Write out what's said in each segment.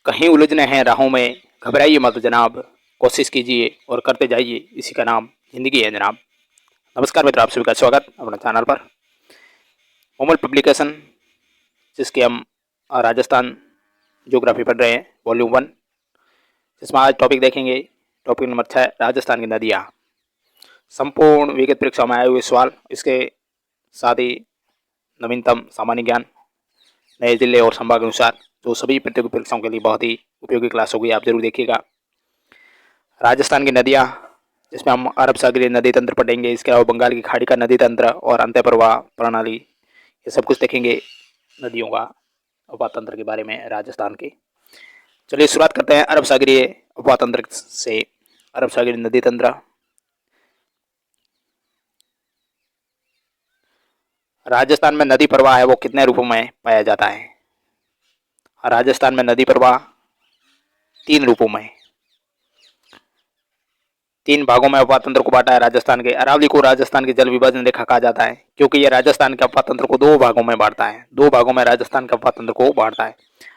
कहीं उलझने हैं राहों में, घबराइए मत जनाब, कोशिश कीजिए और करते जाइए, इसी का नाम ज़िंदगी है जनाब। नमस्कार मित्रों, आप सभी का स्वागत अपने चैनल पर मोमल पब्लिकेशन, जिसके हम राजस्थान ज्योग्राफी पढ़ रहे हैं, वॉल्यूम 1, जिसमें आज टॉपिक देखेंगे। टॉपिक नंबर 6, राजस्थान की नदियाँ। संपूर्ण विगत परीक्षा में आए हुए सवाल, इसके साथ ही नवीनतम सामान्य ज्ञान, नए जिले और संभाग अनुसार, जो सभी प्रतियोगी परीक्षाओं के लिए बहुत ही उपयोगी क्लास होगी, आप जरूर देखिएगा। राजस्थान की नदियाँ, जिसमें हम अरब सागरीय नदी तंत्र पढ़ेंगे, इसके अलावा बंगाल की खाड़ी का नदी तंत्र और अंतः प्रवाह प्रणाली, ये सब कुछ देखेंगे नदियों का उपवाह तंत्र के बारे में राजस्थान के। चलिए शुरुआत करते हैं अरब सागरीय उपवाह तंत्र से। अरब सागरीय नदी तंत्र। राजस्थान में नदी प्रवाह है वो कितने रूपों में पाया जाता है? राजस्थान में नदी प्रवाह 3 रूपों में, 3 भागों में उपवाह तंत्र को बांटा है राजस्थान के। अरावली को राजस्थान की जल विभाजन रेखा कहा जाता है, क्योंकि यह राजस्थान के उपवाह तंत्र को 2 भागों में बांटता है। 2 भागों में राजस्थान के उपवाह तंत्र को बांटता है।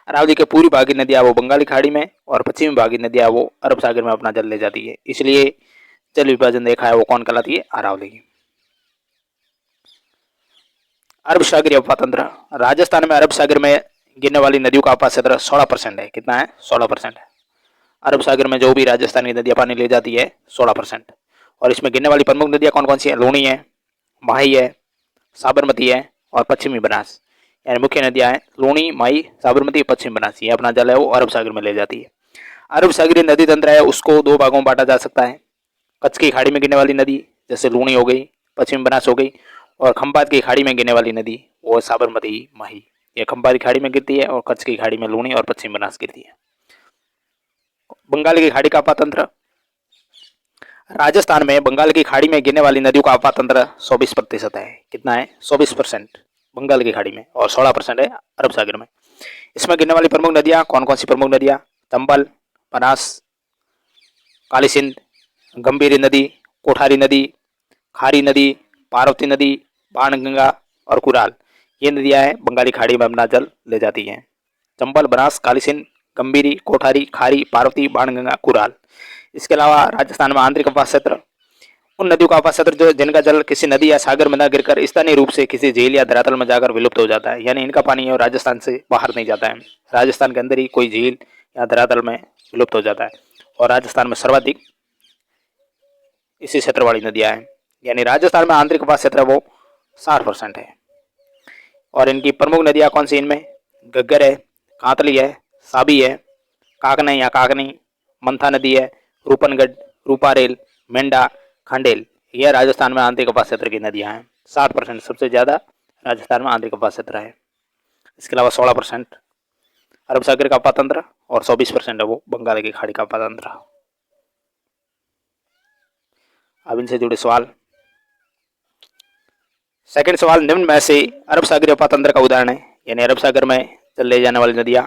अरावली के पूर्वी भागी नदियां वो बंगाली खाड़ी में और पश्चिमी भागी नदियां वो अरब सागर में अपना जल ले जाती है, इसलिए जल विभाजन रेखा है वो कौन कहलाती है? अरावली की। अरब सागरीय उपवाह तंत्र। राजस्थान में अरब सागर में गिरने वाली नदियों का उपवाह क्षेत्र 16% है। कितना है? 16%। अरब सागर में जो भी राजस्थान की नदियां पानी ले जाती है 16%। और इसमें गिरने वाली प्रमुख नदियां कौन कौन सी है? लूणी है, माही है, साबरमती है और पश्चिमी बनास। यानी मुख्य नदियां हैं लूणी, माही, साबरमती, पश्चिमी बनास। ये अपना जल है वो अरब सागर में ले जाती है। अरब सागरीय नदी तंत्र है उसको 2 भागों में बांटा जा सकता है। कच्छ की खाड़ी में गिरने वाली नदी जैसे लूणी हो गई, पश्चिमी बनास हो गई, और खंबात की खाड़ी में गिरने वाली नदी वो साबरमती, माही। ये खंबात की खाड़ी में गिरती है और कच्छ की खाड़ी में लूणी और पश्चिमी बनास गिरती है। बंगाल की खाड़ी का उपवाह तंत्र। राजस्थान में बंगाल की खाड़ी में गिरने वाली नदियों का उपवाह तंत्र 24% है। कितना है? 24% बंगाल की खाड़ी में और 16% है अरब सागर में। इसमें गिरने वाली प्रमुख नदियां कौन कौन सी प्रमुख नदियां? चंबल, बनास, काली सिंध, गंभीरी नदी, कोठारी नदी, खारी नदी, पार्वती नदी, बाणगंगा और कुराल। ये नदियां हैं बंगाली खाड़ी में अपना जल ले जाती हैं। चंबल, बनास, काली सिंध, गंभीरी, कोठारी, खारी, पार्वती, बाणगंगा, कुराल। इसके अलावा राजस्थान में आंतरिक उपवाह क्षेत्र, उन नदियों का उपवाह क्षेत्र जो जिनका जल किसी नदी या सागर में न गिरकर स्थानीय रूप से किसी झील या धरातल में जाकर विलुप्त हो जाता है, यानी इनका पानी है राजस्थान से बाहर नहीं जाता है, राजस्थान के अंदर ही कोई झील या धरातल में विलुप्त हो जाता है। और राजस्थान में सर्वाधिक इसी क्षेत्र वाली नदियां हैं, यानी राजस्थान में आंतरिक उपवाह क्षेत्र वो 60% है। और इनकी प्रमुख नदियां कौन सी? इनमें घग्गर है, कांतली है, साबी है, काकने या काकनी, मंथा नदी है, रूपनगढ़, रूपारेल, मेंढा, खंडेल। यह राजस्थान में आंतरिक उपवाह क्षेत्र की नदियां हैं। 60% सबसे ज्यादा राजस्थान में आंतरिक उपवाह क्षेत्र है। इसके अलावा 16% अरब सागर का उपवाह तंत्र और 24% है वो बंगाल की खाड़ी का उपवाह तंत्र। अब इनसे जुड़े सवाल। सेकंड सवाल, निम्न में से अरब सागरीय उपवाह तंत्र का उदाहरण है, यानी अरब सागर में चल ले जाने वाली नदियां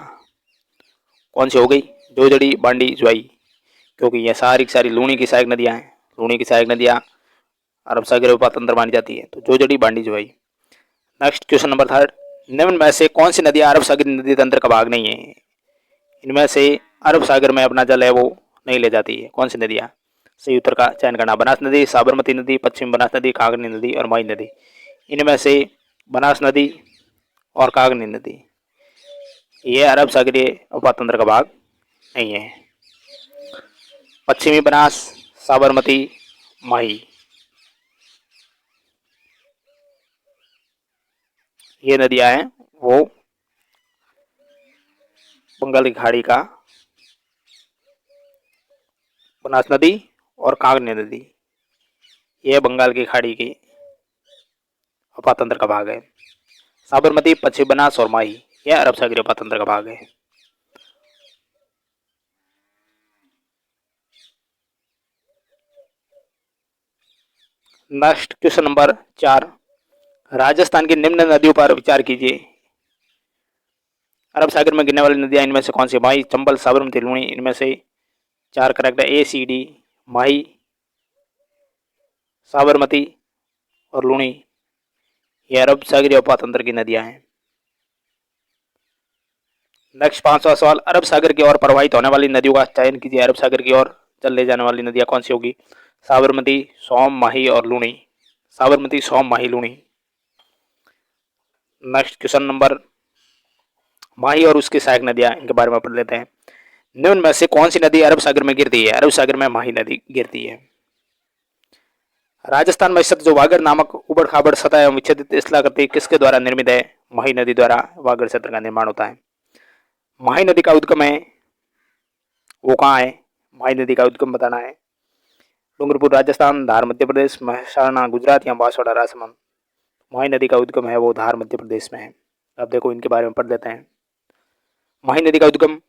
कौन सी हो गई? जोजड़ी, बांडी, ज्वाई, क्योंकि ये सारी की सारी लूणी की सहायक नदियां हैं। लूणी की सहायक नदियां अरब सागर उपवाह तंत्र मानी जाती है, तो जोजड़ी, बांडी, ज्वाई। नेक्स्ट क्वेश्चन नंबर 3, निम्न में से कौन सी नदियां अरब सागर नदी तंत्र का भाग नहीं है? इनमें से अरब सागर में अपना जल है वो नहीं ले जाती है, कौन सी नदियां? सही उत्तर का चयन करना। बनास नदी, साबरमती नदी, पश्चिम बनास नदी, कागनी नदी और माई नदी। इनमें से बनास नदी और कागनी नदी ये अरब सागरीय उपवाह तंत्र का भाग नहीं है। पश्चिमी बनास, साबरमती, माही, ये नदियां हैं वो बंगाल की खाड़ी का बनास नदी और कागनी नदी ये बंगाल की खाड़ी की उपवाह तंत्र का भाग है। साबरमती, पश्चिम बनास और माही यह अरब सागरीय उपवाह तंत्र का भाग है। नेक्स्ट क्वेश्चन नंबर 4, राजस्थान की निम्न नदियों पर विचार कीजिए। अरब सागर में गिरने वाली नदियां इनमें से कौन सी? माही, चंबल, साबरमती, लूणी। इनमें से 4 करेक्ट है, A, C, D। माही, साबरमती और लूणी ये अरब सागरीय उपवाह तंत्र की नदियां हैं। नेक्स्ट 5वां सवाल, अरब सागर की ओर प्रवाहित होने वाली नदियों का चयन कीजिए। अरब सागर की ओर जल ले जाने वाली नदियां कौन सी होगी? साबरमती, सोम, माही और लूणी। साबरमती, सोम, माही, लूणी। नेक्स्ट क्वेश्चन नंबर, माही और उसकी सहायक नदियां, इनके बारे में पढ़ लेते हैं। निम्न में से कौन सी नदी अरब सागर में गिरती है? अरब सागर में माही नदी गिरती है। राजस्थान में स्थित जो वागड़ नामक उबड़ खाबड़ सतह एवं विच्छेदित स्थलाकृति किसके द्वारा निर्मित है? माही नदी द्वारा वागड़ क्षेत्र का निर्माण होता है। माही नदी का उद्गम है वो कहाँ है? माही नदी का उद्गम बताना है। डूंगरपुर राजस्थान, धार मध्य प्रदेश, महसाणा गुजरात या बांसवाड़ा राजस्थान। माही नदी का उद्गम है वो धार मध्य प्रदेश में है। अब देखो इनके बारे में पढ़ लेते हैं। माही नदी का उद्गम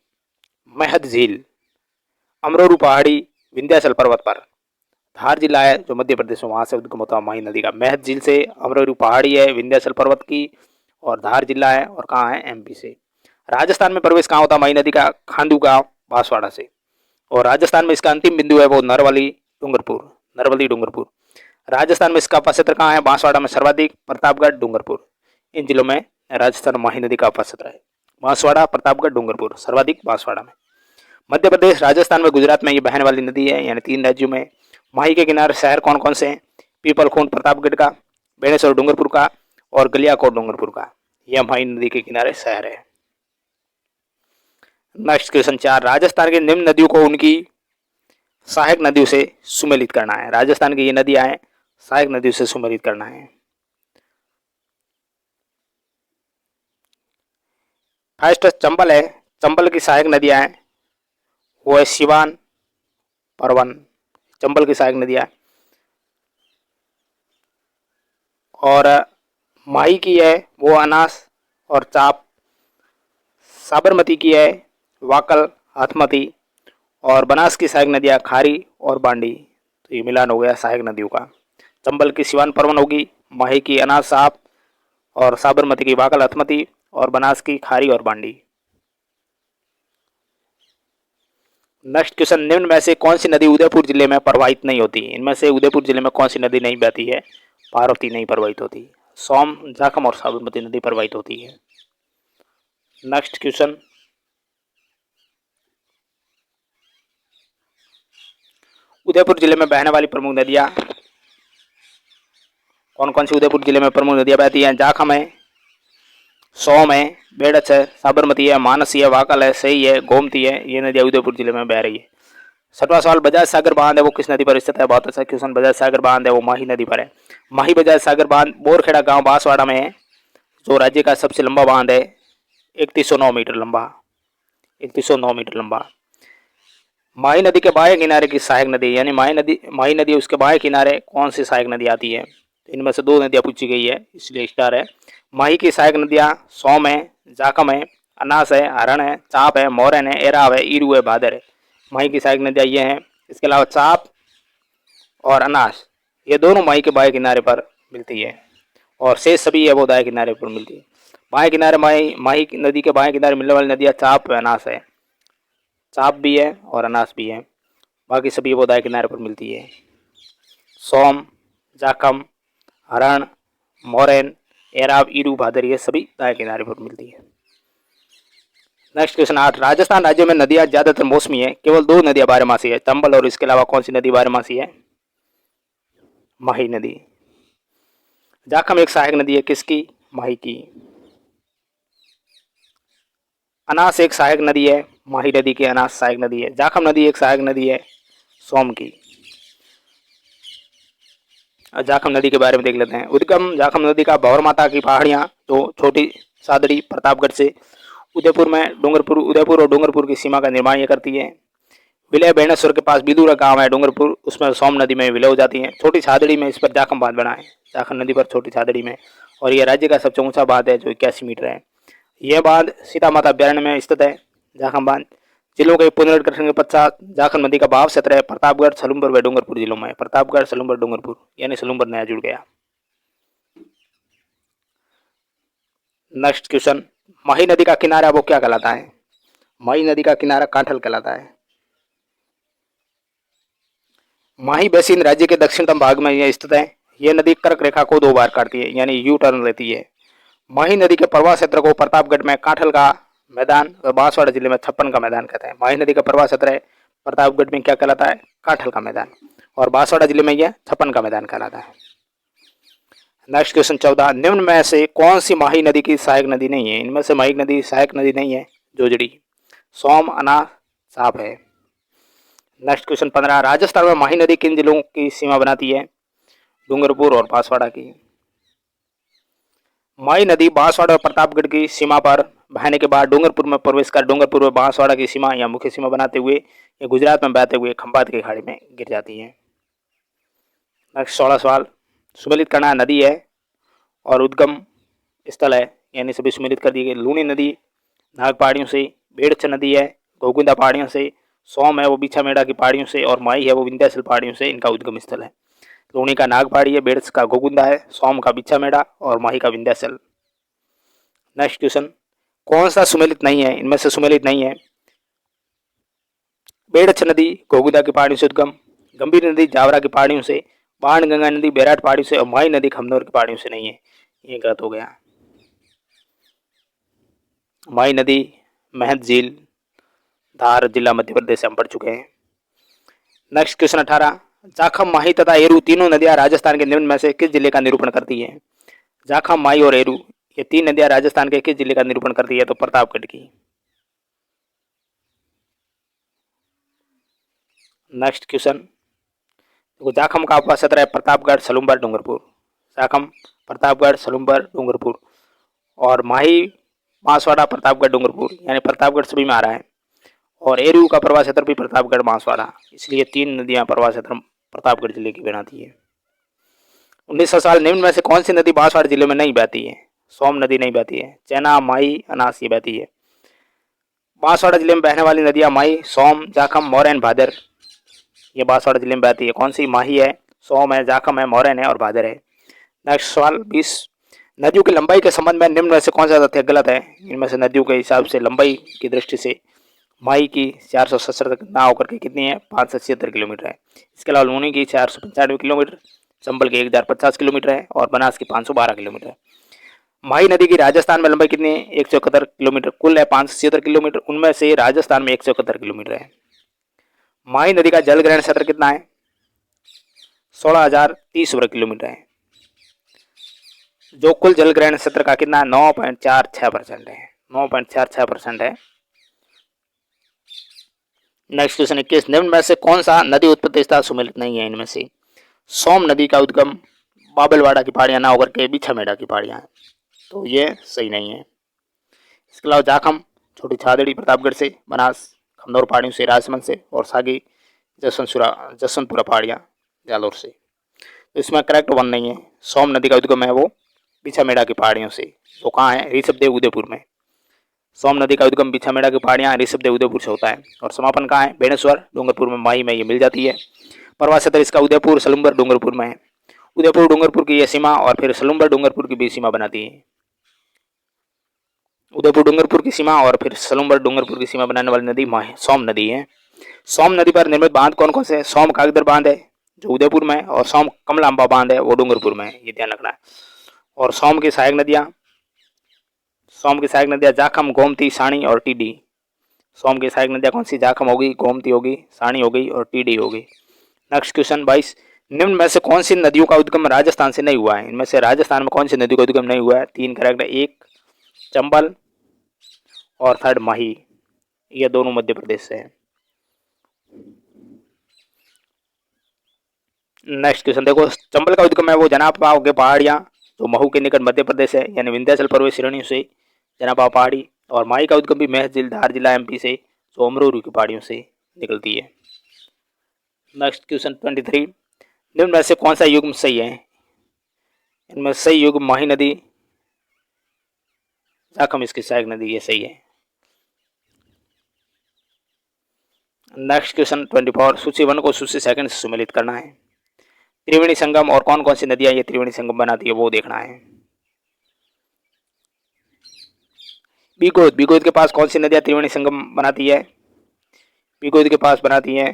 महद झील, अमरोरू पहाड़ी, विंध्याचल पर्वत पर। धार जिला है जो मध्य प्रदेश में, वहां से उद्गम होता है माही नदी का। महद झील से, अमरोरू पहाड़ी है विंध्याचल पर्वत की, और धार जिला है, और कहाँ है? एमपी से। राजस्थान में प्रवेश कहाँ होता है माही नदी का? खांडू गांव, बांसवाड़ा से। और राजस्थान में इसका अंतिम बिंदु है वो नरवली डूंगरपुर, नरवली डूंगरपुर। राजस्थान में इसका उपक्षेत्र कहाँ है? बांसवाड़ा में सर्वाधिक, प्रतापगढ़, डूंगरपुर। इन जिलों में राजस्थान में माही नदी का उपक्षेत्र है। बांसवाड़ा, प्रतापगढ़, डूंगरपुर, सर्वाधिक बांसवाड़ा में। मध्य प्रदेश, राजस्थान में, गुजरात में ये बहने वाली नदी है, यानी 3 राज्यों में। माही के किनारे शहर कौन कौन से हैं? पीपलखूंट प्रतापगढ़ का, बेणेश्वर डूंगरपुर का, और गलियाकोट डूंगरपुर का। यह माही नदी के किनारे शहर है। नेक्स्ट क्वेश्चन 4, राजस्थान की निम्न नदियों को उनकी सहायक नदियों से सुमेलित करना है। राजस्थान की ये नदियां हैं, सहायक नदियों से सुमेलित करना है। फर्स्ट चंबल है, चंबल की सहायक नदियां हैं वो है सिवान, परवन। चंबल की सहायक नदियां। और माही की है वो अनास और चाप। साबरमती की है वाकल, हाथमती। और बनास की सहायक नदियां खारी और बांडी। तो ये मिलान हो गया सहायक नदियों का। चंबल की सिवान परवन होगी, माही की अनास साप, और साबरमती की वाकल हथमती, और बनास की खारी और बांडी। नेक्स्ट क्वेश्चन, निम्न में से कौन सी नदी उदयपुर जिले में प्रवाहित नहीं होती? इनमें से उदयपुर जिले में कौन सी नदी नहीं बहती है? पार्वती नहीं प्रवाहित होती। सोम, जाखम और साबरमती नदी प्रवाहित होती है। नेक्स्ट क्वेश्चन, उदयपुर जिले में बहने वाली प्रमुख नदियां कौन कौन सी उदयपुर जिले में प्रमुख नदियां बहती हैं? जाखम है, सोम है, बेड़च है, साबरमती है, मानसी है, वाकल है, सही है, गोमती है। ये नदियां उदयपुर जिले में बह रही है। 7वां सवाल, बजाज सागर बांध है वो किस नदी पर स्थित है? बहुत अच्छा क्वेश्चन। बजाज सागर बांध है वो माही नदी पर है। माही बजाज सागर बांध बोरखेड़ा गांव बांसवाड़ा में है, जो राज्य का सबसे लंबा बांध है। 3109 मीटर लंबा, 3109 मीटर लंबा। माही नदी के बाएं किनारे की सहायक नदी, यानी माही नदी उसके बाएं किनारे कौन सी सहायक नदी आती है? इनमें से 2 नदियां पूछी गई है, इसलिए स्टार है। माही की सहायक नदियां सोम है, जाखम है, अनास है, हरण है, चाप है, मोरन है, एराव है, ईरू है, भादर है। माही की सहायक नदियां ये हैं। इसके अलावा चाप और अनास, ये दोनों माही के बाएं किनारे पर मिलती है, और शेष सभी है वो दाएं किनारे पर मिलती है। बाएं किनारे माही नदी के बाएं किनारे मिलने वाली नदियां चाप है, अनास है। चाप भी है और अनास भी है, बाकी सभी वो दाएं किनारे पर मिलती है। सोम, जाखम, हरण, मोरन, एराव, ईरू, भादर, ये सभी दाएं किनारे पर मिलती है। नेक्स्ट क्वेश्चन 8, राजस्थान राज्य में नदियां ज्यादातर मौसमी है, केवल 2 नदियां बारहमासी है। चंबल और इसके अलावा कौन सी नदी बारहमासी है? माही नदी। जाखम एक सहायक नदी है किसकी? माही की। अनास एक सहायक नदी है, माही नदी की अनास सहायक नदी है। जाखम नदी एक सहायक नदी है सोम की। जाखम नदी के बारे में देख लेते हैं। उद्गम जाखम नदी का भौर माता की पहाड़ियां, तो छोटी सादड़ी प्रतापगढ़ से उदयपुर और डूंगरपुर की सीमा का निर्माण ये करती है। विलय बेणेश्वर के पास बिदुरा गांव है डूंगरपुर, उसमें सोम नदी में विलय हो जाती है। छोटी छादड़ी में इस पर जाखम बांध बना है, जाखम नदी पर छोटी छादड़ी में। और यह राज्य का सबसे ऊंचा बांध है जो 81 मीटर है। यह बांध सीता माता अभ्यारण्य में स्थित है। जाखम बांध जिलों के पुनर्गठन के पश्चात जाखम नदी का बहाव क्षेत्र है प्रतापगढ़, सलूमपुर व डूंगरपुर जिलों में। प्रतापगढ़, सलूमपुर, डूंगरपुर, यानी सलूमपुर नया जुड़ गया। नेक्स्ट क्वेश्चन, माही नदी का किनारा वो क्या कहलाता है? माही नदी का किनारा कांठल कहलाता है। माही बेसिन राज्य के दक्षिणतम भाग में यह स्थित है। यह नदी कर्क रेखा को 2 बार काटती है, यानी यू टर्न लेती है। माही नदी के प्रवाह क्षेत्र को प्रतापगढ़ में कांठल का मैदान, और बांसवाड़ा जिले में छप्पन का मैदान कहते हैं। माही नदी का प्रवाह क्षेत्र है प्रतापगढ़ में क्या कहलाता है? काठल का मैदान, और बांसवाड़ा जिले में यह छप्पन का मैदान कहलाता है। नेक्स्ट क्वेश्चन 14, निम्न में से कौन सी माही नदी की सहायक नदी नहीं है? इनमें से माही नदी सहायक नदी नहीं है। जोजड़ी, सोम, अना, साप है। नेक्स्ट क्वेश्चन 15, राजस्थान में माही नदी किन जिलों की सीमा बनाती है? डूंगरपुर और बांसवाड़ा की। माही नदी बांसवाड़ा और प्रतापगढ़ की सीमा पर बहने के बाद डूंगरपुर में प्रवेश कर डूंगरपुर में बांसवाड़ा की सीमा या मुख्य सीमा बनाते हुए ये गुजरात में बहते हुए खंभात की खाड़ी में गिर जाती है। नेक्स्ट 16 सवाल, सुमेलित करना नदी है और उद्गम स्थल है, यानी सभी सुमेलित कर दिए गए। लूनी नदी नाग पहाड़ियों से, बेड़च नदी है गोगुंदा पहाड़ियों से, सोम है वो बीछा मेड़ा की पहाड़ियों से, और माई है वो विंध्याचल पहाड़ियों से इनका उद्गम स्थल है। लूनी का नाग पहाड़ी है, बेड़च का गोगुंदा है, सोम का बीछा मेड़ा और माही का विंध्याचल। नेक्स्ट क्वेश्चन, कौन सा सुमेलित नहीं है? इनमें से सुमेलित नहीं है। बेड़च नदी गोगुंदा की पहाड़ियों से उद्गम, गंभीर नदी जावरा की पहाड़ियों से, बाण गंगा नदी बैराट पहाड़ियों से, और माही नदी खमनोर की पहाड़ियों से नहीं है। ये गलत हो गया। माही नदी महत झील, धार जिला मध्य प्रदेश से हम पढ़ चुके हैं। नेक्स्ट क्वेश्चन 18, जाखम, माही तथा एरू तीनों नदियां राजस्थान के निम्न में से किस जिले का निरूपण करती है? जाखम, माही और एरू ये तीन नदियां राजस्थान के किस जिले का निरूपण करती है? तो प्रतापगढ़ की। नेक्स्ट क्वेश्चन, देखो जाखम का उपवा क्षेत्र है प्रतापगढ़, सलूम्बर, डूंगरपुर। जाखम, प्रतापगढ़, सलूम्बर, डूंगरपुर, और माही बांसवाड़ा, प्रतापगढ़, डूंगरपुर, यानी प्रतापगढ़ सभी में आ रहा है। और एरू का प्रवाह क्षेत्र भी प्रतापगढ़, बांसवाड़ा, इसलिए तीन नदियां प्रवाह क्षेत्र प्रतापगढ़ जिले की बनाती है। 1900 साल, निम्न में से कौन सी नदी बांसवाड़ा जिले में नहीं बहती है? सोम नदी नहीं बहती है। चैना, माही, अनास ये बहती है। बांसवाड़ा जिले में बहने वाली नदियां माही, सोम, जाखम, मोरैन, भादर, ये बांसवाड़ा जिले में बहती है। कौन सी? माही है, सोम है, जाखम है, मोरैन है और भादर है। नेक्स्ट सवाल 20, नदियों की लंबाई के संबंध में निम्न में से कौन सा तथ्य गलत है? इनमें से नदियों के हिसाब से लंबाई की दृष्टि से माही की 477 ना होकर के कितनी है? 576 किलोमीटर है। इसके अलावा लूनी की 495 किलोमीटर, चंबल की 1050 किलोमीटर है, और बनास की 512 किलोमीटर है। माही नदी की राजस्थान में लंबाई कितनी है? 171 किलोमीटर, कुल है 576 किलोमीटर, उनमें से राजस्थान में 171 किलोमीटर है। माही नदी का जल ग्रहण क्षेत्र कितना है? 16,030 वर्ग किलोमीटर है, जो कुल जल ग्रहण क्षेत्र का कितना है? 9.46% है, 9.46% है। नेक्स्ट क्वेश्चन 21, निम्न में से कौन सा नदी उत्पत्ति स्थल सुमेलित नहीं है? इनमें से सोम नदी का उद्गम बाबलवाड़ा की पहाड़ियां ना होकर के बीछा मेड़ा की पहाड़ियां हैं, तो ये सही नहीं है। इसके अलावा जाखम, छोटी छादड़ी प्रतापगढ़ से, बनास खमनौर पहाड़ियों से, राजसमंद से, और सागी जसवंतपुरा पहाड़ियाँ जालोर से। तो इसमें करेक्ट वन नहीं है। सोम नदी का उद्गम है वो बीछामेड़ा की पहाड़ियों से, जो कहाँ है? ऋषभदेव उदयपुर में। सोम नदी का उद्गम बीछामेड़ा की पहाड़ियाँ ऋषभदेव उदयपुर से होता है, और समापन कहाँ है? बेणेश्वर, डूंगरपुर में, माही में ये मिल जाती है। प्रवास क्षेत्र इसका उदयपुर, सलूम्बर, डूंगरपुर में है। उदयपुर डूंगरपुर की यह सीमा और फिर सलूम्बर डूंगरपुर की भी सीमा बनाती है। उदयपुर डूंगरपुर की सीमा और फिर सलूम्बर डूंगरपुर की सीमा बनाने वाली नदी सोम नदी है। सोम नदी पर निर्मित बांध कौन कौन से हैं? सोम कागदर बांध है जो उदयपुर में है, और सोम कमलांबा बांध है वो डूंगरपुर में है, ये ध्यान रखना है। और सोम की सहायक नदियां जाखम, गोमती, साणी और टीडी। सोम की सहायक नदियां कौन सी? जाखम होगी, गोमती होगी, साणी होगी और टीडी होगी। नेक्स्ट क्वेश्चन 22, निम्न में से कौन सी नदियों का उद्गम राजस्थान से नहीं हुआ है? इनमें से राजस्थान में कौन सी नदी का उद्गम नहीं हुआ है? 3 करेक्ट है, 1 चंबल और 3 माही, ये दोनों मध्य प्रदेश से है। नेक्स्ट क्वेश्चन देखो, चंबल का उद्गम है वो जनापाव के पहाड़ियाँ जो महू के निकट मध्य प्रदेश है, यानी विंध्याचल पर्वत श्रेणियों से जनापाव पहाड़ी, और माही का उद्गम भी महस झील, धार जिला एमपी से, जो अमरोरी की पहाड़ियों से निकलती है। नेक्स्ट क्वेश्चन 23, निम्न में से कौन सा युग्म सही है? इनमें सही युग्म माही नदी, जाखम इसकी सहायक नदी, ये सही है। नेक्स्ट क्वेश्चन 24, सूची 1 को सूची 2 से सम्मिलित करना है। त्रिवेणी संगम और कौन कौन सी नदियां ये त्रिवेणी संगम बनाती है वो देखना है। बीगोद के पास कौन सी नदियां त्रिवेणी संगम बनाती है? बीगोद के पास बनाती है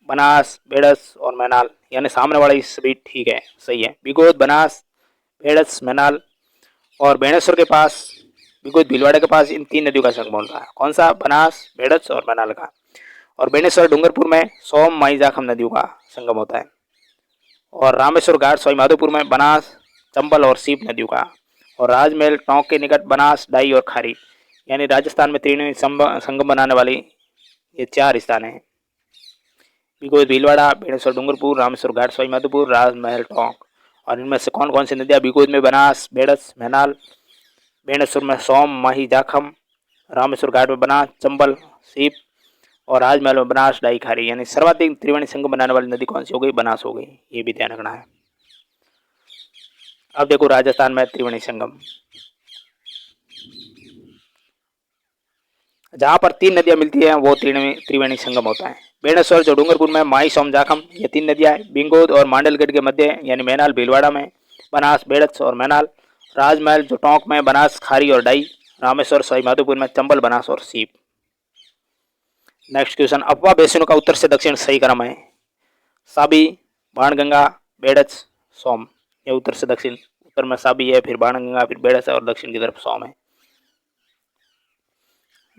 बनास, बेड़स और मैनाल, यानी सामने वाला सभी ठीक है, सही है। बीगोद, बनास, बेड़स, मैनाल, और बेणेश्वर के पास बिगोद भीलवाड़ा के पास इन 3 नदियों का संगम होता है। कौन सा? बनास, बेड़च और मैनाल का। और बेणेश्वर डूंगरपुर में सोम, माई, जाखम नदियों का संगम होता है। और रामेश्वर घाट सवाई माधोपुर में बनास, चंबल और सीप नदियों का। और राजमहल टोंक के निकट बनास, डाई और खारी, यानी राजस्थान में त्रिवेणी संगम बनाने वाली ये 4 स्थान हैं। बिगोद भीलवाड़ा, बेणेश्वर डूंगरपुर, रामेश्वर घाट सवाई माधोपुर, राजमहल टोंक। और इनमें से कौन कौन सी नदियाँ? बिगोद में बनास, बेड़स, मैनाल, बेणेश्वर में सोम, माही, जाखम, रामेश्वर घाट में बनास, चंबल, सीप और राजमहल में बनास, डाई, खारी। यानी सर्वाधिक त्रिवेणी संगम बनाने वाली नदी कौन सी हो गई? बनास हो गई। ये भी ध्यान रखना है। अब देखो राजस्थान में त्रिवेणी संगम, जहां पर 3 नदियां मिलती है वो त्रिवेणी संगम होता है। बेणेश्वर जो डूंगरपुर में, माई, सोम, जाखम, ये 3 नदियां हैं। बिंगोद और मांडलगढ़ के मध्य यानी मैनाल भीलवाड़ा में, बनास, बेड़च और मैनाल। राजमहल जो टोंक में, बनास, खारी और डाई। रामेश्वर सवाई माधोपुर में, चंबल, बनास और सीप। नेक्स्ट क्वेश्चन, अफवाह बेसिनों का उत्तर से दक्षिण सही क्रम है। साबी, बाणगंगा, बेड़च, सोम। ये उत्तर से दक्षिण, उत्तर में साबी है, फिर बाणगंगा, फिर बेड़च है और दक्षिण की तरफ सोम है।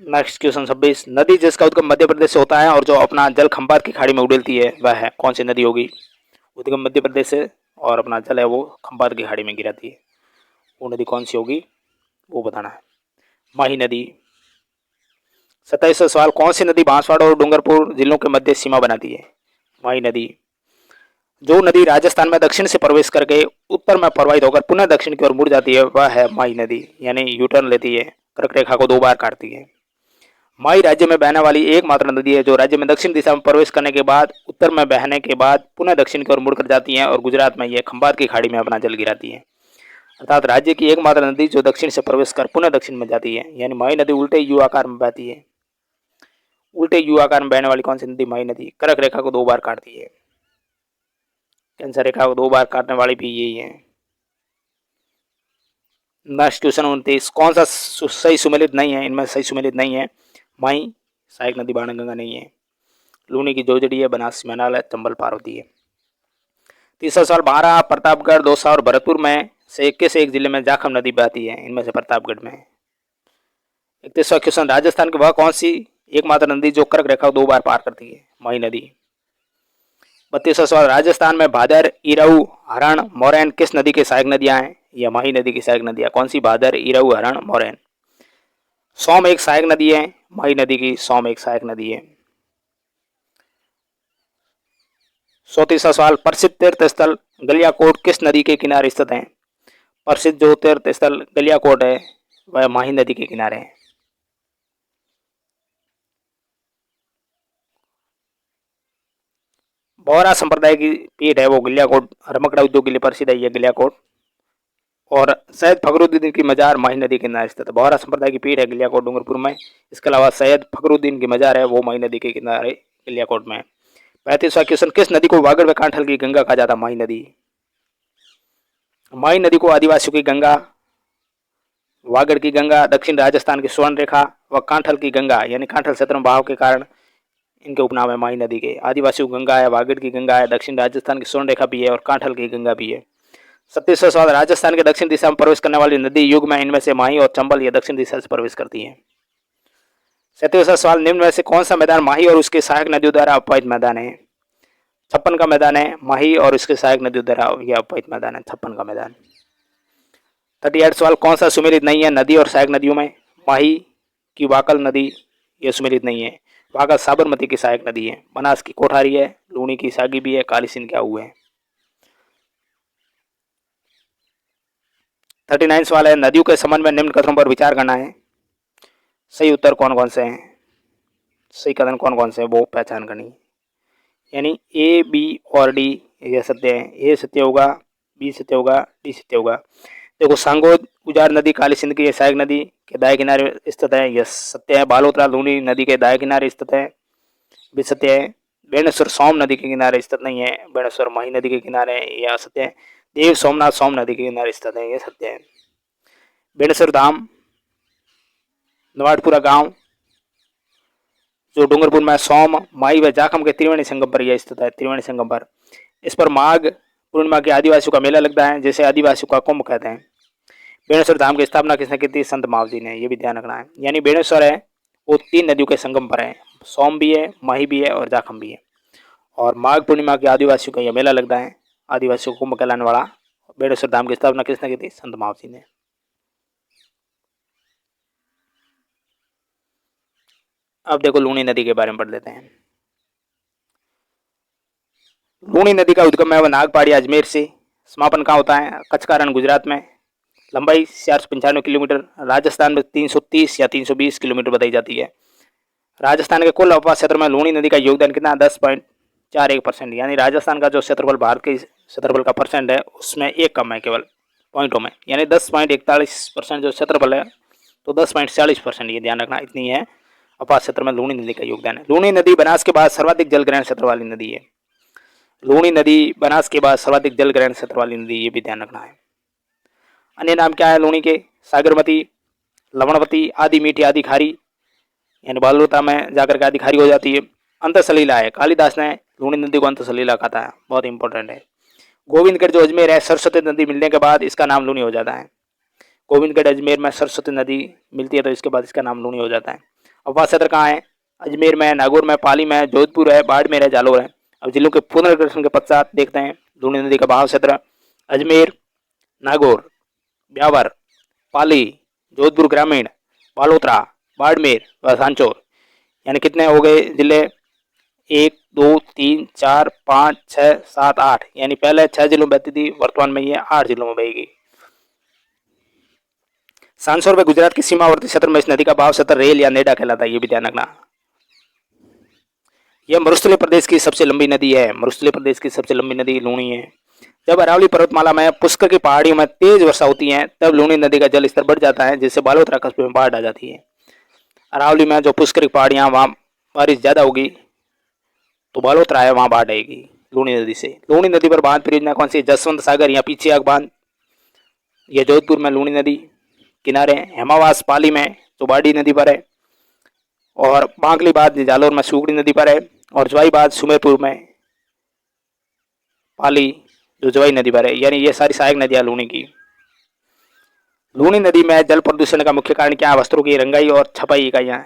नेक्स्ट क्वेश्चन 26, नदी जिसका उद्गम मध्य प्रदेश से होता है और जो अपना जल खंभात की खाड़ी में उड़ेलती है वह है कौन सी नदी होगी? उद्गम मध्य प्रदेश से और अपना जल है वो खंभात की खाड़ी में गिराती है, वो नदी कौन सी होगी वो बताना है। माही नदी। 27वां सवाल, कौन सी नदी बांसवाड़ा और डूंगरपुर जिलों के मध्य सीमा बनाती है? माही नदी। जो नदी राजस्थान में दक्षिण से प्रवेश करके उत्तर में प्रवाहित होकर पुनः दक्षिण की ओर मुड़ जाती है वह है माही नदी, यानी यूटर्न लेती है, कर्क रेखा को 2 बार काटती है। माई राज्य में बहने वाली एकमात्र नदी है जो राज्य में दक्षिण दिशा में प्रवेश करने के बाद उत्तर में बहने के बाद पुनः दक्षिण की ओर मुड़कर जाती है और गुजरात में यह खंभात की खाड़ी में अपना जल गिराती है। अर्थात राज्य की एकमात्र नदी जो दक्षिण से प्रवेश कर पुनः दक्षिण में जाती है, यानी माई नदी उल्टे यू आकार में बहती है। उल्टे यू आकार में बहने वाली कौन सी नदी? माई नदी। कर्क रेखा को 2 बार काटती है। कैंसर रेखा को 2 बार काटने वाली भी यही है। नेक्स्ट क्वेश्चन 29, कौन सा सही सुमेलित नहीं है? इनमें सही सुमेलित नहीं है। माई, सहायक नदी बाणगंगा नहीं है, लूनी की जोजड़ी है, बनास, मैनाल है, चंबल, पार्वती है। 30वां सवाल, बारां, प्रतापगढ़, दौसा और भरतपुर में से एक जिले में जाखम नदी बहती है, इनमें से प्रतापगढ़ में। 31वां क्वेश्चन, राजस्थान की वह कौन सी एकमात्र नदी जो कर्क रेखा को 2 बार पार करती है? माही नदी। 32वां सवाल, राजस्थान में भादर, इरऊ, हरण, मोरैन किस नदी के सहायक नदियां हैं? यह माही नदी की सहायक नदियां। कौन सी? भादर, इरऊ, हरण, मोरैन। सोम एक सहायक नदी है, माही नदी की सोम एक सहायक नदी है। 34वां सवाल, प्रसिद्ध तीर्थ स्थल गलियाकोट किस नदी के किनारे स्थित है? प्रसिद्ध जो तीर्थ स्थल गलियाकोट है वह माही नदी के किनारे है। बोहरा संप्रदाय की पीठ है वो गलियाकोट, रमकड़ा उद्योग के लिए प्रसिद्ध है ये गलियाकोट। और सैयद फखरुद्दीन की मजार माही नदी के किनारे स्थित है। बोहरा संप्रदाय की पीठ है गलियाकोट डूंगरपुर में। इसके अलावा सैयद फखरुद्दीन की मजार है वो माही नदी के किनारे गलियाकोट में। 35वां क्वेश्चन, किस नदी को वागड़ व कांठल की गंगा कहा जाता? माही नदी। माही नदी को आदिवासियों की गंगा, वागड़ की गंगा, दक्षिण राजस्थान की स्वर्ण रेखा व कांठल की गंगा यानी कांठल क्षेत्र में बहाव के कारण इनके उपनाम है माही नदी के। आदिवासियों की गंगा है, वागड़ की गंगा है, दक्षिण राजस्थान की स्वर्ण रेखा भी है और कांठल की गंगा भी है। 37वां सवाल, राजस्थान के दक्षिण दिशा में प्रवेश करने वाली नदी युग में इनमें से माही और चंबल ये दक्षिण दिशा से प्रवेश करती है। 37वां सवाल, निम्न में से कौन सा मैदान माही और उसके सहायक नदियों द्वारा अपवाहित मैदान है? 56 का मैदान है माही और उसके सहायक नदियों द्वारा यह अपवाहित मैदान है 56 का मैदान। 38 सवाल, कौन सा सुमेलित नहीं है नदी और सहायक नदियों में? माही की वाकल नदी यह सुमेलित नहीं है, वाकल साबरमती की सहायक नदी है। बनास की कोठारी है, लूणी की सागी भी है, काली सिंध के आहू है। 39 सवाल है, नदियों के संबंध में निम्न कथनों पर विचार करना है। सही उत्तर कौन कौन से हैं? सही कथन कौन कौन से हैं वो पहचान करनी है। यानी ए, बी और डी ये सत्य है। ए सत्य होगा, बी सत्य होगा, डी सत्य होगा। देखो, सांगोद उजार नदी काली सिंध की सहायक नदी के दाएं किनारे स्थित है, यह सत्य है। बालोतरा लूणी नदी के दाएं किनारे स्थित है, भी सत्य है। बेणेश्वर सोम नदी के किनारे स्थित नहीं है, बेणेश्वर माही नदी के किनारे है, यह सत्य है। देव सोमनाथ सोम नदी के किनारे स्थित है, यह सत्य है। बेणेश्वर धाम, नवाटपुरा गांव जो डूंगरपुर में सोम, माई व जाखम के त्रिवेणी संगम पर यह स्थित है, त्रिवेणी संगम पर। इस पर माघ पूर्णिमा के आदिवासियों का मेला लगता है जिसे आदिवासियों का कुंभ कहते हैं। बेणेश्वर धाम की स्थापना किसने की थी? संत मावजी ने, ये भी ध्यान रखना है। यानी बेणेश्वर है वो 3 नदियों के संगम पर है, सोम भी है, माही भी है और जाखम भी है। और माघ पूर्णिमा के आदिवासियों का यह मेला लगता है, आदिवासियों को कुंभ कहलाने वाला। बेणेश्वर धाम की स्थापना किसने की थी? संत मावजी ने। अब देखो लूनी नदी के बारे में पढ़ लेते हैं। लूनी नदी का उद्गम है वह नागपाड़ी अजमेर से, समापन कहाँ होता है? कच्छ का रण गुजरात में। लंबाई 495 किलोमीटर, राजस्थान में 330 या 320 किलोमीटर बताई जाती है। राजस्थान के कुल आवास क्षेत्र में लूनी नदी का योगदान कितना? 10.41%। यानी राजस्थान का जो क्षेत्रफल भारत के क्षेत्रफल का परसेंट है उसमें एक कम है केवल पॉइंटों में, यानी 10.41% जो क्षेत्रफल है तो 10.46%, ये ध्यान रखना, इतनी है आवास क्षेत्र में लूनी नदी का योगदान है। लूनी नदी बनास के बाद सर्वाधिक जल ग्रहण क्षेत्र वाली नदी है। लूनी नदी बनास के बाद सर्वाधिक जल ग्रहण क्षेत्र वाली नदी, ये भी ध्यान रखना है। अन्य नाम क्या है लूनी के? सागरमती, लवणवती, आदि मीठी, आदि खारी, यानी बालूता में जाकर के आदि खारी हो जाती है। अंत सलीला है, कालिदास ने लूनी नदी को अंत सलीला कहा है, बहुत इंपॉर्टेंट है। गोविंदगढ़ जो अजमेर है, सरस्वती नदी मिलने के बाद इसका नाम लूनी हो जाता है। गोविंदगढ़ अजमेर में सरस्वती नदी मिलती है तो इसके बाद इसका नाम लूनी हो जाता है। अब वास क्षेत्र कहाँ है? अजमेर में, नागौर में, पाली में, जोधपुर है, बाड़मेर है, जालोर है। अब जिलों के पुनर्गठन के पश्चात देखते हैं लूनी नदी का बहाव क्षेत्र। अजमेर, नागौर, ब्यावर, पाली, जोधपुर ग्रामीण, बालोतरा, बाड़मेर व सांचौर, यानी कितने हो गए जिले? 1 2 3 4 5 6 7 8, यानी पहले 6 जिलों में बहती थी, वर्तमान में ये 8 जिलों में बहेगी। सांसौर व गुजरात की सीमावर्ती क्षेत्र में इस नदी का बहाव क्षेत्र रेल या नेडा कहलाता है, ये भी ध्यान रखना। यह मरुस्थलीय प्रदेश की सबसे लंबी नदी है, मरुस्थलीय प्रदेश की सबसे लंबी नदी लूनी है। जब अरावली पर्वतमाला में पुष्कर की पहाड़ियों में तेज वर्षा होती है तब लूनी नदी का जल स्तर बढ़ जाता है, जिससे बालोतरा कस्बे में बाढ़ आ जाती है। अरावली में जो पुष्कर की पहाड़ियां, वहां बारिश ज्यादा होगी तो बालोतरा है वहां बाढ़ आएगी लूनी नदी से। लूनी नदी पर बांध परियोजना कौन सी? जसवंत सागर या पीछे आग बांध, यह जोधपुर में लूनी नदी किनारे। हेमावास पाली में जो बाड़ी नदी पर है, और बांकली बाद जालोर में सुगड़ी नदी पर है, और जवाई बाद सुमेरपुर में, पाली जो जवाई नदी पर है। यानी ये सारी सहायक नदियां लूनी की। लूनी नदी में जल प्रदूषण का मुख्य कारण क्या है? वस्त्रों की रंगाई और छपाई इकाइयां,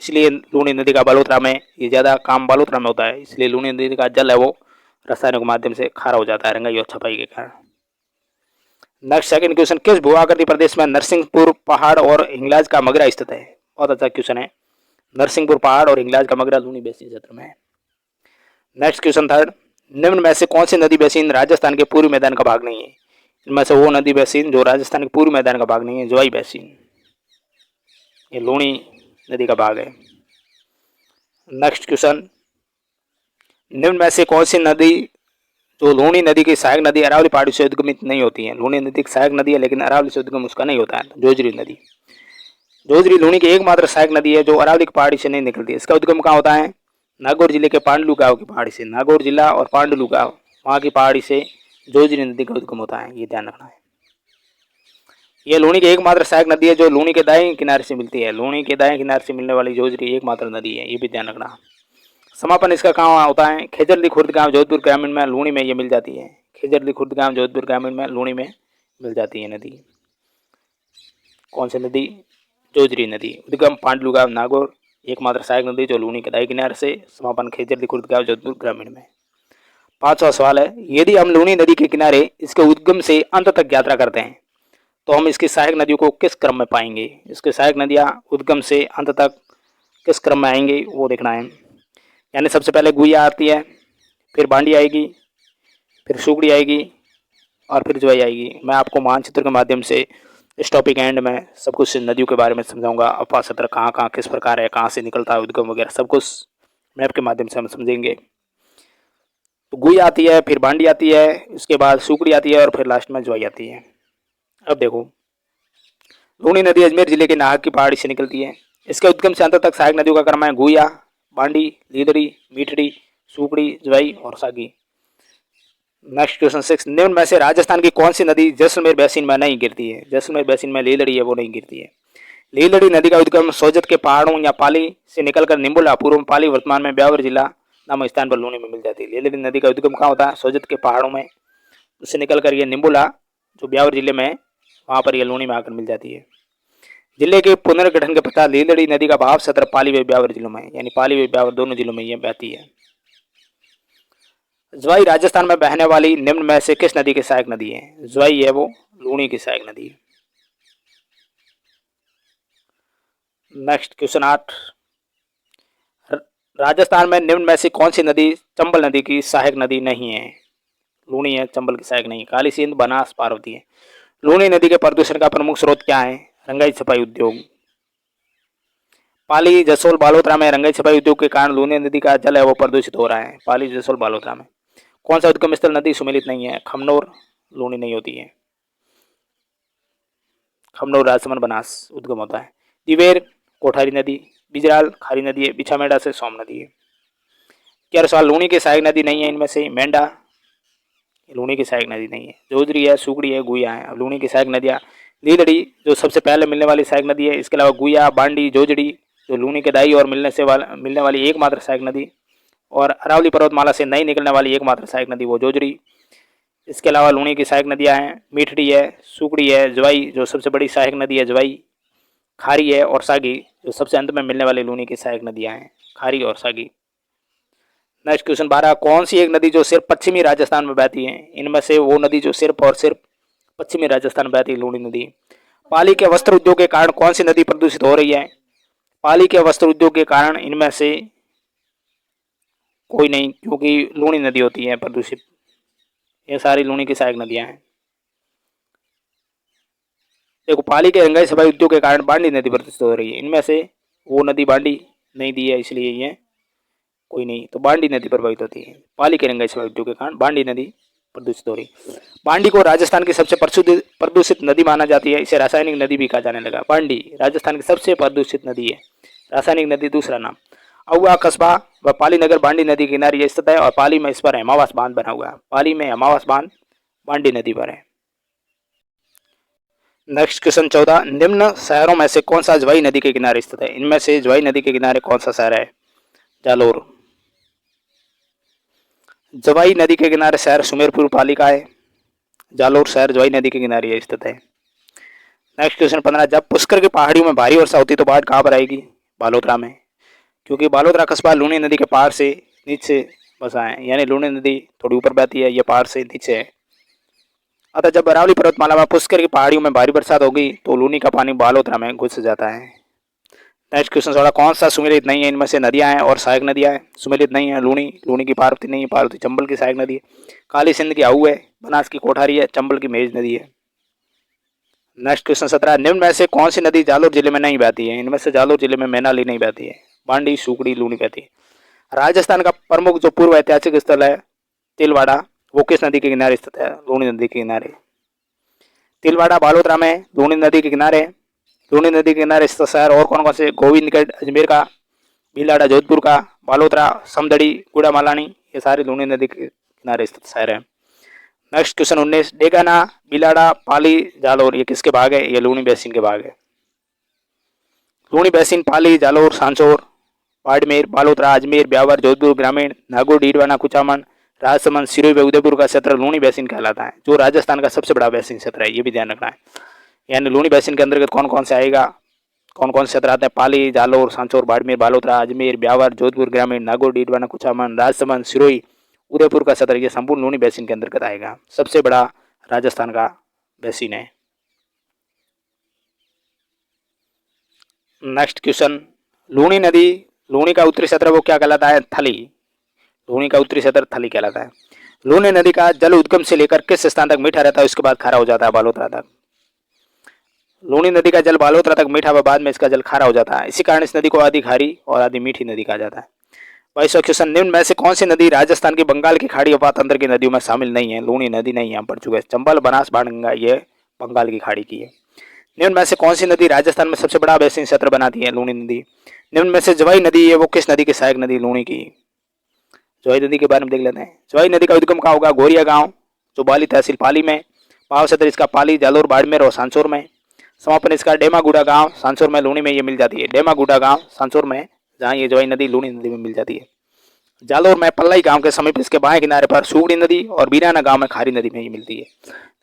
इसलिए लूनी नदी का बालोतरा में ये ज्यादा काम बालोतरा में होता है, इसलिए लूनी नदी का जल है वो रासायनिक माध्यम से खारा हो जाता है रंगाई और छपाई के कारण। नेक्स्ट सेकंड क्वेश्चन, किस भू आकृति प्रदेश में नरसिंहपुर पहाड़ और हिंगलाज का मगरा स्थित है? बहुत अच्छा क्वेश्चन है। नरसिंहपुर पहाड़ और हिंगलाज का मगरा लूनी बेसिन क्षेत्र में है। नेक्स्ट क्वेश्चन थर्ड, निम्न में से कौन सी नदी बेसिन राजस्थान के पूर्वी मैदान का भाग नहीं है? इनमें से वो नदी बेसिन जो राजस्थान के पूर्वी मैदान का भाग नहीं है, जवाई बेसिन, ये लूनी नदी का भाग है। नेक्स्ट क्वेश्चन, निम्न में से कौन सी नदी जो लूनी नदी की सहायक नदी अरावली पहाड़ी से उद्गमित नहीं होती है? लूनी नदी की सहायक नदी है लेकिन अरावली से उद्गम उसका नहीं होता है, जोजरी नदी। जोजरी लूनी की एकमात्र सहायक नदी है जो अरावली की पहाड़ी से नहीं निकलती है। इसका उद्गम कहाँ होता है? नागौर जिले के पांडलू गांव की पहाड़ी से। नागौर जिला और पांडलू गांव वहाँ की पहाड़ी से जोजरी नदी का उद्गम होता है, ये ध्यान रखना है। यह लूनी की एकमात्र सहायक नदी है जो लूनी के दाएं किनारे से मिलती है। लूनी के दाएं किनारे से मिलने वाली जोजरी एकमात्र नदी है, ये भी ध्यान रखना। समापन इसका कहाँ होता है? खेजरली खुर्द गांव जोधपुर ग्रामीण में, लूनी में ये मिल जाती है। खेजरली खुर्द गांव जोधपुर ग्रामीण में, लूनी में मिल जाती है नदी। कौन सी नदी? जोजरी नदी। उद्गम पांडलू गांव नागौर, एकमात्र सहायक नदी जो लूनी के दाएं किनारे से, समापन खेजरली खुर्द गांव जोधपुर ग्रामीण में। 5वां सवाल है, यदि हम लूनी नदी के किनारे इसके उद्गम से अंत तक यात्रा करते हैं तो हम इसकी सहायक नदियों को किस क्रम में पाएंगे? इसके सहायक नदियाँ उद्गम से अंत तक किस क्रम में आएंगी वो देखना है। यानी सबसे पहले गुइया आती है, फिर बांडी आएगी, फिर सुगड़ी आएगी और फिर जवाई आएगी। मैं आपको मानचित्र के माध्यम से इस टॉपिक एंड में सब कुछ नदियों के बारे में समझाऊंगा। अपार क्षेत्र कहाँ कहाँ किस प्रकार है, कहाँ से निकलता है उद्गम वगैरह सब कुछ मैप के माध्यम से हम समझेंगे। तो गुइया आती है, फिर बांडी आती है, उसके बाद सुगड़ी आती है और फिर लास्ट में जवाई आती है। अब देखो, लूनी नदी अजमेर जिले के नाहक की पहाड़ी से निकलती है। इसके उद्गम से अंत तक सहायक नदियों का क्रम है गुइया, बांडी, लीदड़ी, मीठड़ी, सुकड़ी, जवाई और सागी। नेक्स्ट क्वेश्चन 6, निम्न में से राजस्थान की कौन सी नदी जैसलमेर बेसिन में नहीं गिरती है? जैसलमेर बेसिन में लीदड़ी है वो नहीं गिरती है। लीदड़ी नदी का उद्गम सोजत के पहाड़ों या पाली से निकलकर निम्बुला, पूर्व में पाली, वर्तमान में ब्यावर जिला नामक स्थान पर लूनी में मिल जाती है। लीदड़ी नदी का उद्गम कहाँ होता है? सोजत के पहाड़ों में, उससे निकलकर ये निम्बुला जो ब्यावर जिले में है वहाँ पर ये लूणी में आकर मिल जाती है। जिले के पुनर्गठन के पश्चात लीलड़ी नदी का बहाव सत्र पाली व ब्यावर जिलों में, यानी पाली व ब्यावर दोनों जिलों में ये बहती है। ज्वाई राजस्थान में बहने वाली निम्न में से किस नदी की सहायक नदी है? ज्वाई है वो लूणी की सहायक नदी है। नेक्स्ट क्वेश्चन 8, राजस्थान में निम्न में से कौन सी नदी चंबल नदी की सहायक नदी नहीं है? लूणी है, चंबल की सहायक नहीं। काली सिंध, बनास, पार्वती है। लूणी नदी के प्रदूषण का प्रमुख स्रोत क्या है? रंगाई छपाई उद्योग। पाली, जसोल, बालोतरा में रंगाई छपाई उद्योग के कारण लूणी नदी का जल है वो प्रदूषित हो रहा है। पाली, जसोल, बालोतरा में। कौन सा उद्गम स्थल नदी सुमेलित नहीं है? खमनोर, लूणी नहीं होती है। खमनोर राजसमंद बनास उद्गम होता है। दिवेर कोठारी नदी, बिजराल खारी नदी है, बिछामेड़ा से सोम नदी है। क्या सवाल लूणी की सहायक नदी नहीं है इनमें से? मेंढा लूणी की सहायक नदी नहीं है। जोजरी है, सुगड़ी है, गुया है। अब लूणी की सहायक नदियाँ लीलड़ी जो सबसे पहले मिलने वाली सहायक नदी है, इसके अलावा गुया, बांडी, जोजड़ी जो लूणी के दाई और मिलने वाली एकमात्र सहायक नदी, और अरावली पर्वतमाला से नई निकलने वाली एकमात्र सहायक नदी वो जोजड़ी। इसके अलावा लूणी की सहायक नदियाँ हैं मीठड़ी है, सुगड़ी है, ज्वाई जो सबसे बड़ी सहायक नदी है ज्वाई, खारी है और सागी जो सबसे अंत में मिलने वाली लूणी की सहायक नदियाँ हैं खारी और सागी। नेक्स्ट क्वेश्चन 12, कौन सी एक नदी जो सिर्फ पश्चिमी राजस्थान में बहती है? इनमें से वो नदी जो सिर्फ और सिर्फ पश्चिमी राजस्थान में बहती है लूणी नदी। पाली के वस्त्र उद्योग के कारण कौन सी नदी प्रदूषित हो रही है? पाली के वस्त्र उद्योग के कारण इनमें से कोई नहीं, क्योंकि लूणी नदी होती है प्रदूषित। ये सारी लूणी की सहायक नदियां हैं। देखो, पाली के रंगाई सफाई उद्योग के कारण बांडी नदी प्रदूषित हो रही है। इनमें से वो नदी बांडी नहीं दी है, इसलिए ये कोई नहीं, तो बांडी नदी प्रभावित होती है। पाली के रंगाई सफाई उद्योग के कारण बांडी नदी प्रदूषित हो रही है। बांडी को राजस्थान की सबसे प्रदूषित नदी माना जाती है। इसे रासायनिक नदी भी कहा जाने लगा। बांडी राजस्थान की सबसे प्रदूषित नदी है, रासायनिक नदी दूसरा नाम। अहुआ कस्बा व पाली नगर बांडी नदी के किनारे ये स्थित है और पाली में इस पर हेमावास बांध बना हुआ है। पाली में हेमावास बांध बांडी नदी पर है। नेक्स्ट क्वेश्चन 14, निम्न शहरों में से कौन सा ज्वाई नदी के किनारे स्थित है? इनमें से ज्वाई नदी के किनारे कौन सा शहर है? जालोर। ज्वाई नदी के किनारे शहर सुमेरपुर पाली का है। जालोर शहर ज्वाई नदी के किनारे स्थित है। नेक्स्ट क्वेश्चन 15, जब पुष्कर की पहाड़ियों में भारी वर्षा होती तो बाढ़ कहाँ पर आएगी? बालोतरा में, क्योंकि बालोतरा कस्बा लूणी नदी के पार से नीचे बसा है, यानी लूणी नदी थोड़ी ऊपर बहती है, ये पार से नीचे है। अतः जब अरावली पर्वतमाला में पुष्कर की पहाड़ियों में भारी बरसात होगी तो लूनी का पानी बालोतरा में घुस जाता है। नेक्स्ट क्वेश्चन 16, कौन सा सुमेलित नहीं है? इनमें से नदियां हैं और सहायक नदियां हैं। सुमेलित नहीं है लूनी, लूनी की पार्वती नहीं है, पार्वती चंबल की सहायक नदी है। काली सिंध की आहू है, बनास की कोठारी है, चंबल की मेज नदी है। नेक्स्ट क्वेश्चन 17, निम्न में से कौन सी नदी जालोर जिले में नहीं बहती है? इनमें से जालोर जिले में मैनाली नहीं बहती है। बांडी, सुकड़ी, लूनी बहती है। राजस्थान का प्रमुख जो पूर्व ऐतिहासिक स्थल है तिलवाड़ा, वो किस नदी के किनारे स्थित है? लूनी नदी के किनारे। तिलवाड़ा बालोतरा में, लूनी नदी के किनारे। लूनी नदी के किनारे स्थित शहर और कौन कौन से? गोविंदगढ़ अजमेर का, भीलाड़ा जोधपुर का, बालोतरा, समदड़ी, गुड़ा मालानी, ये सारे लूनी नदी के किनारे स्थित शहर हैं। नेक्स्ट क्वेश्चन 19, डेगाना, भीलाड़ा, पाली, जालोर ये किसके भाग है? ये लूनी बेसिन के भाग है। लूनी बेसिन पाली, जालोर, सांचौर, बाड़मेर, बालोतरा, अजमेर, ब्यावर, जोधपुर ग्रामीण, नागौर, डीडवाना, कुचामन, राजसमंद, सिरोही व उदयपुर का क्षेत्र लूनी बेसिन कहलाता है, जो राजस्थान का सबसे बड़ा बेसिन क्षेत्र है, ये भी ध्यान रखना है। यानी लूनी बेसिन के अंतर्गत कौन कौन से आएगा, कौन कौन से क्षेत्र आते हैं? पाली, जालोर, सांचौर, बाड़मेर, बालोतरा, अजमेर, ब्यावर, जोधपुर ग्रामीण, नागौर, डीडवाना, कुचामन, राजसमंद, सिरोही, उदयपुर का क्षेत्र, ये संपूर्ण लूनी बेसिन के अंतर्गत आएगा। सबसे बड़ा राजस्थान का बेसिन है। नेक्स्ट क्वेश्चन, लूनी नदी, लूनी का उत्तरी क्षेत्र वो क्या कहलाता है? थली। लूनी का उत्तरी क्षेत्र थली कहलाता है। लूनी नदी का जल उद्गम से लेकर किस स्थान तक मीठा रहता है, उसके बाद खारा हो जाता है? बालोतरा तक। लूनी नदी का जल बालोतरा तक मीठा व बाद में इसका जल खारा हो जाता है। इसी कारण इस नदी को आधी खारी और आधी मीठी नदी कहा जाता है। 22वां क्वेश्चन, निम्न में से कौन सी नदी राजस्थान की बंगाल की खाड़ी अपात अंतर की नदियों में शामिल नहीं है? लूनी नदी नहीं, यहाँ पढ़ चुके हैं। चंबल, बनास, बाणगंगा ये बंगाल की खाड़ी की है। निम्न में से कौन सी नदी राजस्थान में सबसे बड़ा बेसिन क्षेत्र बनाती है? लूनी नदी। निम्न में से ज्वाई नदी है वो किस नदी की सहायक नदी? लूनी की। ज्वाई नदी के बारे में देख लेते हैं। ज्वाई नदी का उद्गम कहाँ होगा? गोरिया गांव, जो बाली तहसील पाली में। पाव क्षेत्र इसका पाली, जालोर, बाड़मेर और सांचौर में। समापन इसका डेमागुड़ा गांव, सांचौर में, लूनी में ये मिल जाती है। डेमागुड़ा गांव सांचौर में, जहाँ ये ज्वाई नदी लूनी नदी में मिल जाती है। जालोर में पल्लाई गांव के समीप इसके बाएं किनारे पर सुगड़ी नदी और बीराना गांव में खारी नदी में ये मिलती है।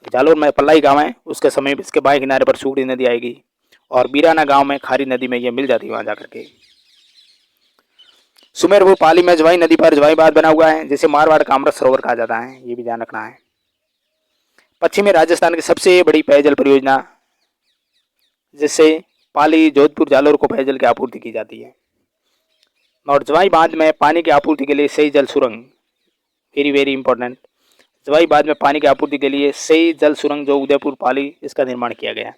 जालोर में पल्लाई गांव है, उसके समीप इसके बाएं किनारे पर सुगड़ी नदी आएगी। और बीराना गांव में खारी नदी में ये मिल जाती है वहां जाकर के। सुमेरपुर पाली में जवाई नदी पर जवाई बांध बना हुआ है, जिसे मारवाड़ का अमृत सरोवर कहा जाता है, ये भी ध्यान रखना है। पश्चिमी राजस्थान की सबसे बड़ी पेयजल परियोजना, जिससे पाली, जोधपुर, जालोर को पेयजल की आपूर्ति की जाती है। और जवाई बांध में पानी की आपूर्ति के लिए सही जल सुरंग, वेरी वेरी इंपॉर्टेंट, जवाई बांध में पानी की आपूर्ति के लिए सही जल सुरंग जो उदयपुर पाली, इसका निर्माण किया गया।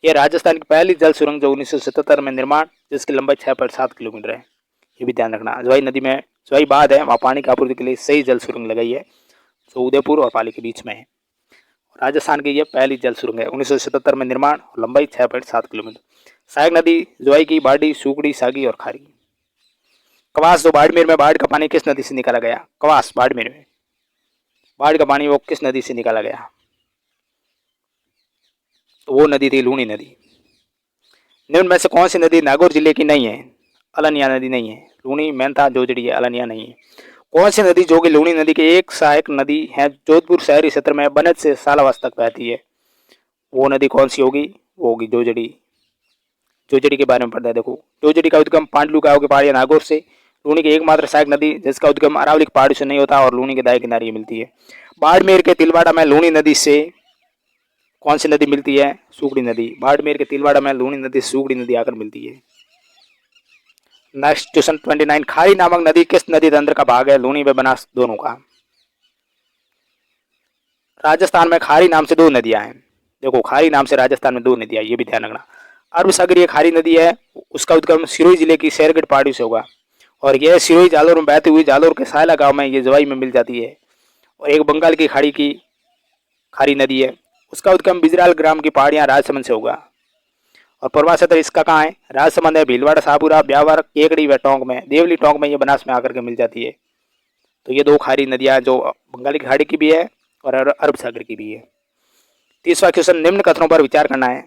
यह राजस्थान की पहली जल सुरंग जो 1977 में निर्माण, जिसकी लंबाई 6.7 किलोमीटर है, ये भी ध्यान रखना। जवाई नदी में जवाई बांध है, वहाँ पानी की आपूर्ति के लिए सही जल सुरंग लगाई है, जो उदयपुर और पाली के बीच में है। राजस्थान की यह पहली जल सुरंग है, 1977 में निर्माण, लंबाई 6.7 किलोमीटर। सहायक नदी जवाई की बाड़ी, सुगड़ी, सागी और खारी। कवास जो बाड़मेर में, बाढ़ का पानी किस नदी से निकाला गया? कवास बाड़मेर में बाढ़ का पानी वो किस नदी से निकाला गया? तो वो नदी थी लूणी नदी। निम्न में से कौन सी नदी नागौर जिले की नहीं है? अलनिया नदी नहीं है, लूणी, मेंथा, जोजड़ी है, अलनिया नहीं है। कौन सी नदी जो कि लूणी नदी की एक सहायक नदी है, जोधपुर शहरी क्षेत्र में बनत से सालावास तक बहती है, वो नदी कौन सी होगी? वो होगी जोजड़ी। जोजड़ी के बारे में पढ़ना है, देखो। जोजड़ी का उद्गम पांडलू गांव के पहाड़ी नागौर से, लूणी की एकमात्र सहायक नदी जिसका उद्गम अरावली की पहाड़ी से नहीं होता और लूणी के दाएं किनारे मिलती है। बाड़मेर के तिलवाड़ा में लूणी नदी से कौन सी नदी मिलती है? सुगड़ी नदी। बाड़मेर के तिलवाड़ा में लूणी नदी सुगड़ी नदी आकर मिलती है। नेक्स्ट क्वेश्चन 29, खारी नामक नदी किस नदी तंत्र का भाग है? लूणी व बनास दोनों का। राजस्थान में खारी नाम से दो नदियां हैं, देखो, खारी नाम से राजस्थान में दो नदियां, ये भी ध्यान रखना। अरब सागरीय खारी नदी है, उसका उद्गम सिरोही जिले की शेरगढ़ पहाड़ी से होगा, और यह सिरोही जालोर में बहती हुई जालोर के सायला गांव में ये जवाई में मिल जाती है। और एक बंगाल की खाड़ी की खारी नदी है, उसका उद्गम बिजराल ग्राम की पहाड़ियां राजसमंद से होगा। और प्रवास क्षेत्र इसका कहाँ है? राजसमंद है, भीलवाड़ा, शाहपुरा, ब्यावर, केकड़ी व टोंक में, देवली टोंक में ये बनास में आकर के मिल जाती है। तो ये दो खारी नदियां जो बंगाली की खाड़ी की भी है और अरब सागर की भी है। 30वां क्वेश्चन, निम्न कथनों पर विचार करना है,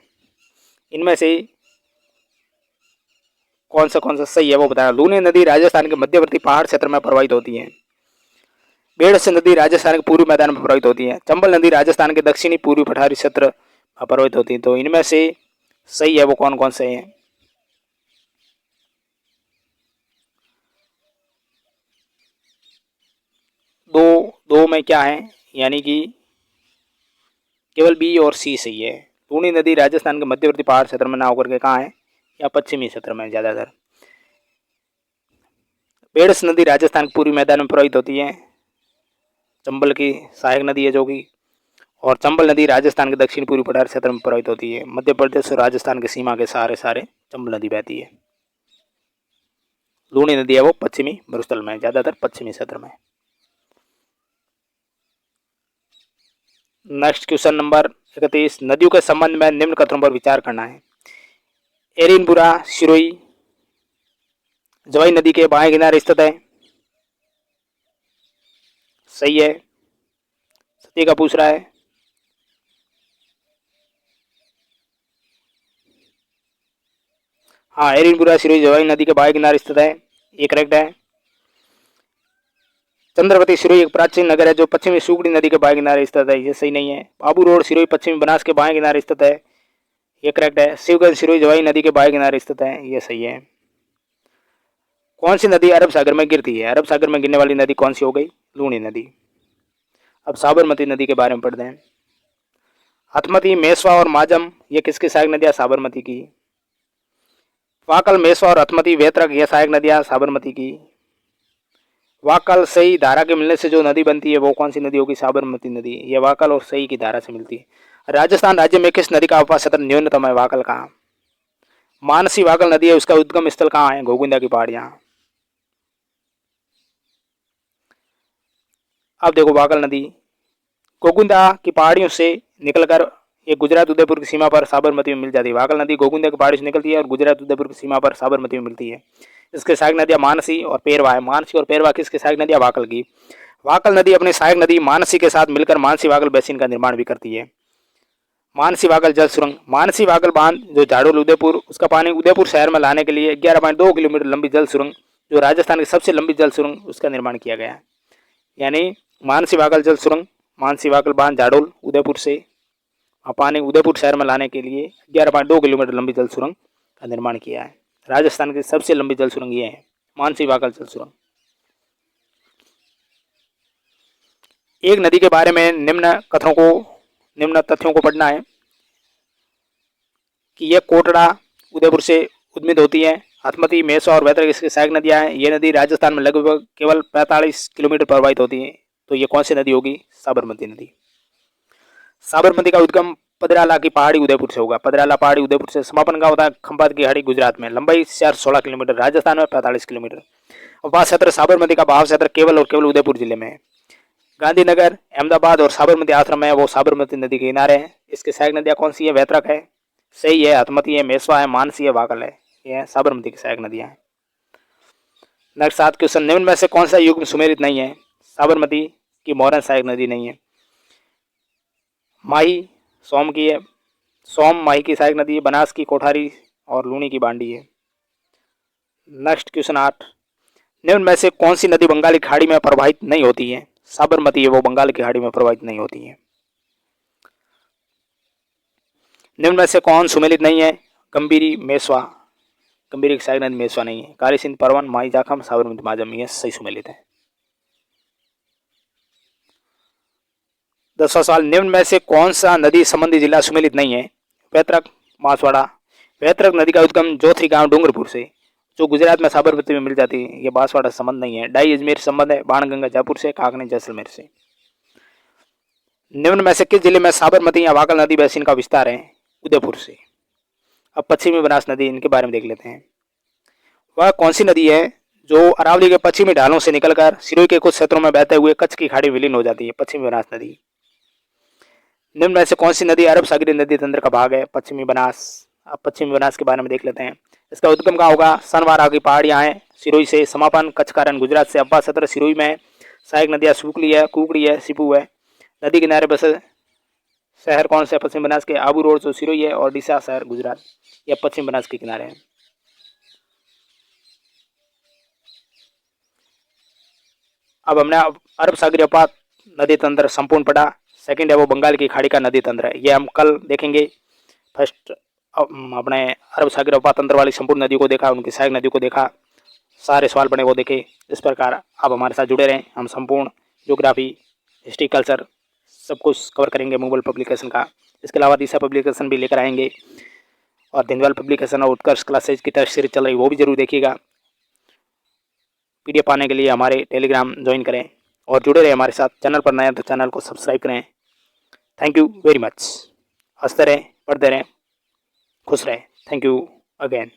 इनमें से कौन सा सही है वो बताना। लूनी नदी राजस्थान के मध्यवर्ती पहाड़ क्षेत्र में प्रवाहित होती है। बेड़स नदी राजस्थान के पूर्वी मैदान में प्रवाहित होती है। चंबल नदी राजस्थान के दक्षिणी पूर्वी पठारी क्षेत्र में प्रवाहित होती है। तो इनमें से सही है वो कौन कौन से हैं? दो में क्या है, यानी कि केवल बी और सी सही है। लूनी नदी राजस्थान के मध्यवर्ती पहाड़ क्षेत्र में ना होकर के कहाँ है, या पश्चिमी क्षेत्र में ज्यादातर। बेड़स नदी राजस्थान के पूर्वी मैदान में प्रवाहित होती है, चंबल की सहायक नदी है जो कि, और चंबल नदी राजस्थान के दक्षिण पूर्वी पठार क्षेत्र में प्रवाहित होती है। मध्य प्रदेश और राजस्थान की सीमा के सारे चंबल नदी बहती है। लूनी नदी है वो पश्चिमी मरुस्थल में, ज्यादातर पश्चिमी क्षेत्र में। नेक्स्ट क्वेश्चन नंबर 31, नदियों के संबंध में निम्न कथनों पर विचार करना है। एरिनपुरा सिरोही जवाई नदी के बाएं किनारे स्थित है, सही है। सती का पूछ रहा है। हाँ, एरिनपुरा सिरोही जवाई नदी के बाएं किनारे स्थित है, ये करेक्ट है। चंद्रवती सिरोही एक प्राचीन नगर है जो पश्चिमी सुगड़ी नदी के बाएं किनारे स्थित है, ये सही नहीं है। बाबू रोड सिरोही पश्चिमी बनास के बाएं किनारे स्थित है, ये करेक्ट है। शिवगंज सिरोही जवाई नदी के बाएं किनारे स्थित है, ये सही है। कौन सी नदी अरब सागर में गिरती है? अरब सागर में गिरने वाली नदी कौन सी हो गई? लूनी नदी। अब साबरमती नदी के बारे में पढ़ते हैं। हथमती, मेसवा और माजम ये किसकी सहायक नदियां? साबरमती की। वाकल, मेसवा और हथमती, वेत्रक ये सहायक नदियां साबरमती की। वाकल सही धारा के मिलने से जो नदी बनती है वो कौन सी नदी होगी? साबरमती नदी। ये वाकल और सही की धारा से मिलती है। राजस्थान राज्य में किस नदी का आवास क्षेत्र न्यूनतम है? वाकल का। मानसी वाकल नदी है, उसका उद्गम स्थल कहाँ है? घोगुंदा की पहाड़ियां। अब देखो, वाकल नदी घोगुंदा की पहाड़ियों से निकलकर ये गुजरात उदयपुर की सीमा पर साबरमती में मिल जाती है। वाकल नदी घोगुंदा की पहाड़ी से निकलती है और गुजरात उदयपुर की सीमा पर साबरमती में मिलती है। इसके सहायक नदियां मानसी और पेरवा है। मानसी और पेरवा किसकी सहायक नदियां? वाकल की। वाकल नदी अपनी सहायक नदी मानसी के साथ मिलकर मानसी वाकल बेसिन का निर्माण भी करती है। मानसी वाकल जल सुरंग, मानसी वाकल बांध जो झाड़ोल उदयपुर, उसका पानी उदयपुर शहर में लाने के लिए 11.2 किलोमीटर लंबी जल सुरंग, जो राजस्थान की सबसे लंबी जल सुरंग, उसका निर्माण किया गया है। यानी मानसी वाकल जल सुरंग, मानसी वाकल बांध झाड़ोल उदयपुर से पानी उदयपुर शहर में लाने के लिए 11.2 किलोमीटर लंबी जल सुरंग का निर्माण किया है। राजस्थान की सबसे लंबी जल सुरंग ये है, मानसी वागल जल सुरंग। एक नदी के बारे में निम्न तथ्यों को पढ़ना है कि यह कोटड़ा उदयपुर से उद्मित होती है। हथमती, मेसवा और वैतरक इसकी सहायक नदियां हैं। ये नदी राजस्थान में लगभग केवल 45 किलोमीटर प्रवाहित होती है। तो ये कौन सी नदी होगी? साबरमती नदी। साबरमती का उद्गम पदराला की पहाड़ी उदयपुर से होगा। पदराला पहाड़ी उदयपुर से समापन का होता है खंभात की खाड़ी गुजरात में। लंबाई 416 किलोमीटर, राजस्थान में 45 किलोमीटर। उपास क्षेत्र साबरमती का बहाव क्षेत्र केवल और केवल उदयपुर जिले में है। गांधीनगर, अहमदाबाद और साबरमती आश्रम है वो साबरमती नदी के किनारे हैं। इसकी सहायक नदियां कौन सी है? वैतरक है, सही है, हथमती है, मेसवा है, मानसी है, वागल है। ये साबरमती की सहायक नदियां हैं। नेक्स्ट 7 क्वेश्चन, निम्न में से कौन सा युग में सुमेलित नहीं है? साबरमती की मोरन सहायक नदी नहीं है। माही सोम की है, सोम माही की सहायक नदी है। बनास की कोठारी और लूनी की बांडी है। नेक्स्ट क्वेश्चन 8, निम्न में से कौन सी नदी बंगाल की खाड़ी में प्रवाहित नहीं होती है? साबरमती है वो बंगाल की खाड़ी में प्रवाहित नहीं होती है। निम्न में से कौन सुमेलित नहीं है? गंभीरी, मेसवा। गंभीरी की सहायक नदी मेसवा नहीं है। काली सिंध, परवन, माई जाखम, साबरमती, माजम, ये सही सुमेलित है। 10वां सवाल, निम्न में से कौन सा नदी संबंधी जिला सुमेलित नहीं है? वैतरक, बांसवाड़ा। वैतरक नदी का उद्गम जोथरी गांव डूंगरपुर से, जो गुजरात में साबरमती में मिल जाती है। ये बांसवाड़ा संबंध नहीं है। डाई अजमेर संबंध है। बाणगंगा जयपुर से, काकनी जैसलमेर से। निम्न में से किस जिले में साबरमती या वागल नदी बेसिन का विस्तार है? उदयपुर से। अब पश्चिमी बनास नदी, इनके बारे में देख लेते हैं। वह कौन सी नदी है जो अरावली के पश्चिमी ढालों से निकलकर सिरोही के कुछ क्षेत्रों में बहते हुए कच्छ की खाड़ी विलीन हो जाती है? पश्चिमी बनास नदी। निम्न में से कौन सी नदी अरब सागरीय नदी तंत्र का भाग है? पश्चिमी बनास। अब पश्चिमी बनास के बारे में देख लेते हैं। इसका उद्गम कहाँ होगा? सनवारा की पहाड़ियां हैं सिरोही से। समापन कच्छ का रण गुजरात से। अब्बा सत्र सिरोही में है। सहायक नदियां सुकली है, कुकड़ी है, सिपू है। नदी किनारे बसे शहर कौन से? पश्चिम बनास के। आबू रोड जो सिरोही है और डीसा शहर गुजरात, यह पश्चिम बनास के किनारे है। अब हमने अरब सागरीय अपात नदी तंत्र संपूर्ण पढ़ा। सेकंड है वो बंगाल की खाड़ी का नदी तंत्र है, ये हम कल देखेंगे। फर्स्ट अपने अरब सागरीय अपात तंत्र वाली संपूर्ण नदियों को देखा, उनकी सहायक नदियों को देखा, सारे सवाल बने वो देखे। इस प्रकार आप हमारे साथ जुड़े रहें। हम संपूर्ण ज्योग्राफी, हिस्ट्री, कल्चर सब कुछ कवर करेंगे मोबाइल पब्लिकेशन का। इसके अलावा दिशा पब्लिकेशन भी लेकर आएंगे और दीनदयाल पब्लिकेशन और उत्कर्ष क्लासेज की टेस्ट सीरीज चल रही, वो भी जरूर देखिएगा। पीडीएफ पाने के लिए हमारे टेलीग्राम ज्वाइन करें और जुड़े रहें हमारे साथ। चैनल पर नए हैं तो चैनल को सब्सक्राइब करें। Thank you very much. हंसते रहें, पढ़ते रहें, खुश रहें। Thank you again.